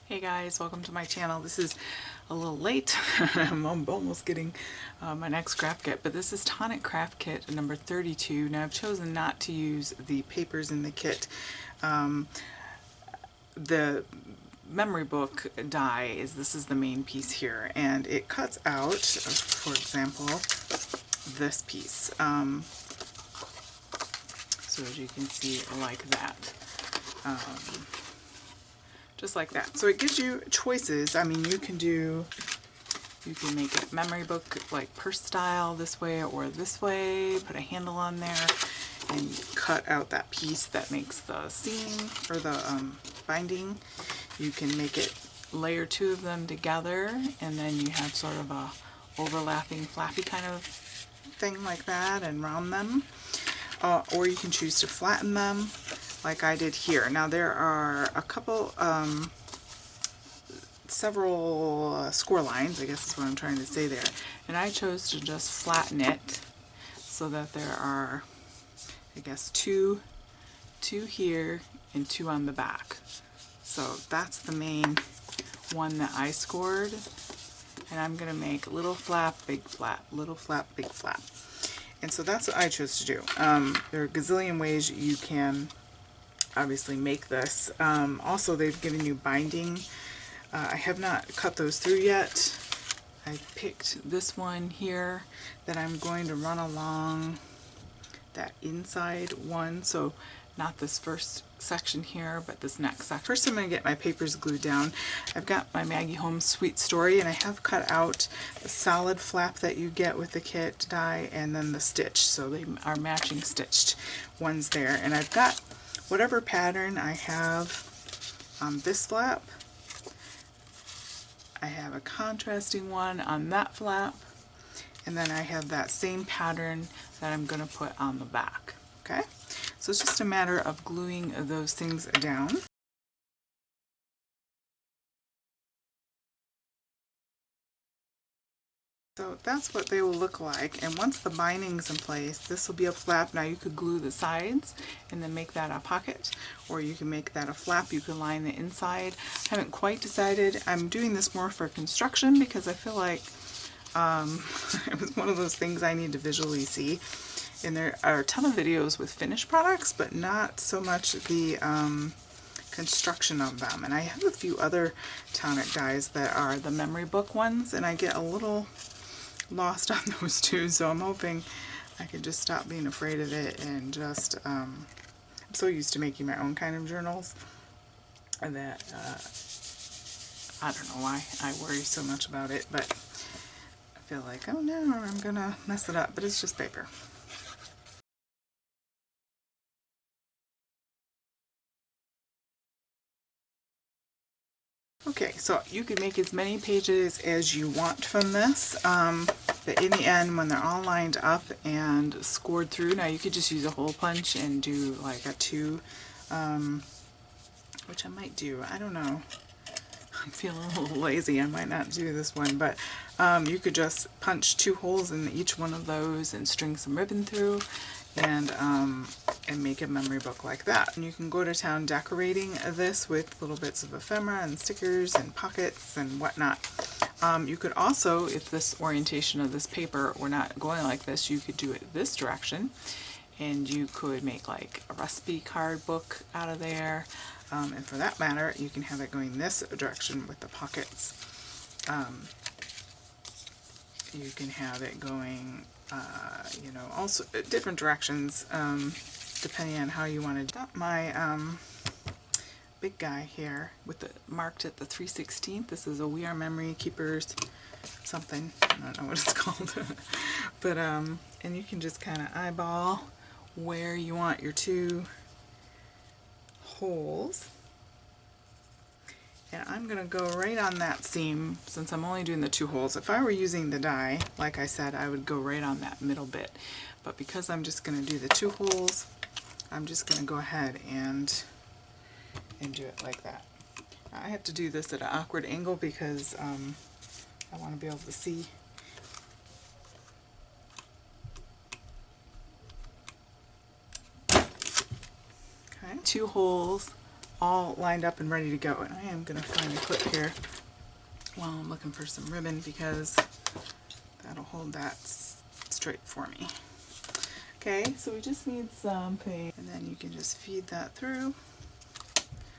Hey guys, welcome to my channel. This is a little late. I'm almost getting my next craft kit, but this is Tonic craft kit number 32. Now I've chosen not to use the papers in the kit. The memory book die this is the main piece here, and it cuts out, for example, this piece. So as you can see, like that. Just like that. So it gives you choices. I mean, you can make it memory book like purse style this way or this way, put a handle on there, and cut out that piece that makes the seam or the binding. You can make it layer two of them together, and then you have sort of a overlapping flappy kind of thing like that and round them. Or you can choose to flatten them like I did here. Now there are a couple, several score lines, I guess is what I'm trying to say there. And I chose to just flatten it so that there are, I guess, two here and two on the back. So that's the main one that I scored. And I'm going to make little flap, big flap, little flap, big flap. And so that's what I chose to do. There are a gazillion ways you can obviously make this. Also, they've given you binding. I have not cut those through yet. I picked this one here that I'm going to run along that inside one. So not this first section here, but this next section. First I'm going to get my papers glued down. I've got my Maggie Holmes Sweet Story, and I have cut out the solid flap that you get with the kit die and then the stitch. So they are matching stitched ones there. And I've got whatever pattern I have on this flap. I have a contrasting one on that flap, and then I have that same pattern that I'm going to put on the back. Okay, so it's just a matter of gluing those things down. So that's what they will look like, and once the binding's in place, this will be a flap. Now you could glue the sides and then make that a pocket, or you can make that a flap. You can line the inside. I haven't quite decided. I'm doing this more for construction because I feel like it was one of those things I need to visually see. And there are a ton of videos with finished products, but not so much the construction of them. And I have a few other Tonic dies that are the memory book ones, and I get a little lost on those too, so I'm hoping I can just stop being afraid of it and just I'm so used to making my own kind of journals that I don't know why I worry so much about it, but I feel like, oh no, I'm gonna mess it up, but it's just paper. Okay, so you can make as many pages as you want from this, but in the end, when they're all lined up and scored through, now you could just use a hole punch and do like a 2, which I might do, I don't know. I'm feeling a little lazy, I might not do this one, but you could just punch 2 holes in each one of those and string some ribbon through, and make a memory book like that. And you can go to town decorating this with little bits of ephemera and stickers and pockets and whatnot. You could also, if this orientation of this paper were not going like this, you could do it this direction, and you could make like a recipe card book out of there. And for that matter, you can have it going this direction with the pockets. You can have it going, you know, also different directions, depending on how you want to. Got my big guy here with the marked at the 3/16. This is a We Are Memory Keepers something. I don't know what it's called, but and you can just kind of eyeball where you want your 2 holes. And I'm going to go right on that seam since I'm only doing the 2 holes. If I were using the die, like I said, I would go right on that middle bit. But because I'm just going to do the 2 holes, I'm just going to go ahead and do it like that. I have to do this at an awkward angle because I want to be able to see. Okay, 2 holes all lined up and ready to go. And I am going to find a clip here while I'm looking for some ribbon, because that'll hold that straight for me. Okay, so we just need some paint, and then you can just feed that through.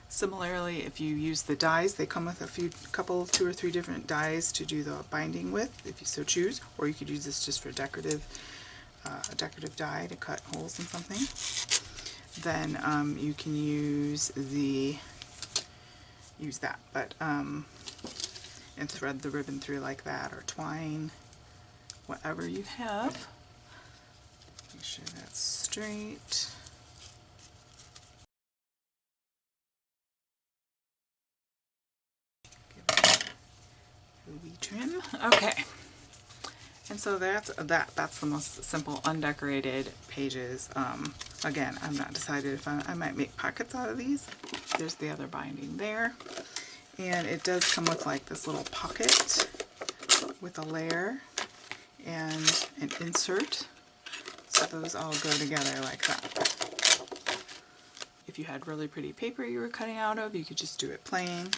Similarly, if you use the dies, they come with two or three different dies to do the binding with, if you so choose, or you could use this just for decorative, a decorative die to cut holes in something. Then you can use that, but and thread the ribbon through like that, or twine, whatever you have. Make sure that's straight. Wee trim. Okay, and so that's the most simple undecorated pages. Again, I'm not decided if I might make pockets out of these. There's the other binding there, and it does come with like this little pocket with a layer and an insert, so those all go together like that. If you had really pretty paper you were cutting out of, you could just do it plain,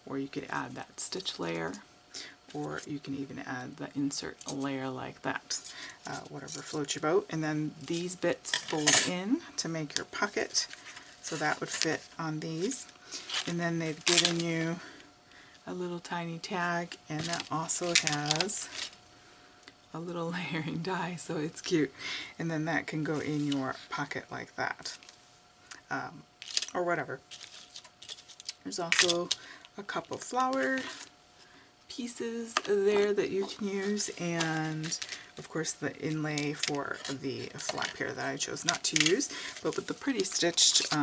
or you could add that stitch layer, or you can even add the insert layer like that, whatever floats your boat. And then these bits fold in to make your pocket, so that would fit on these. And then they've given you a little tiny tag, and that also has a little layering die, so it's cute. And then that can go in your pocket like that, or whatever. There's also a couple flower pieces there that you can use, and of course the inlay for the flap here that I chose not to use, but with the pretty stitched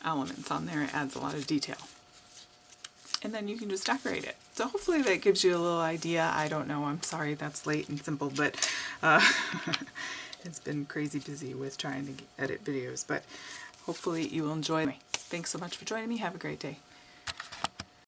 elements on there, it adds a lot of detail. And then you can just decorate it. So hopefully that gives you a little idea. I don't know, I'm sorry that's late and simple, but it's been crazy busy with trying to edit videos, but hopefully you will enjoy me. Thanks so much for joining me. Have a great day.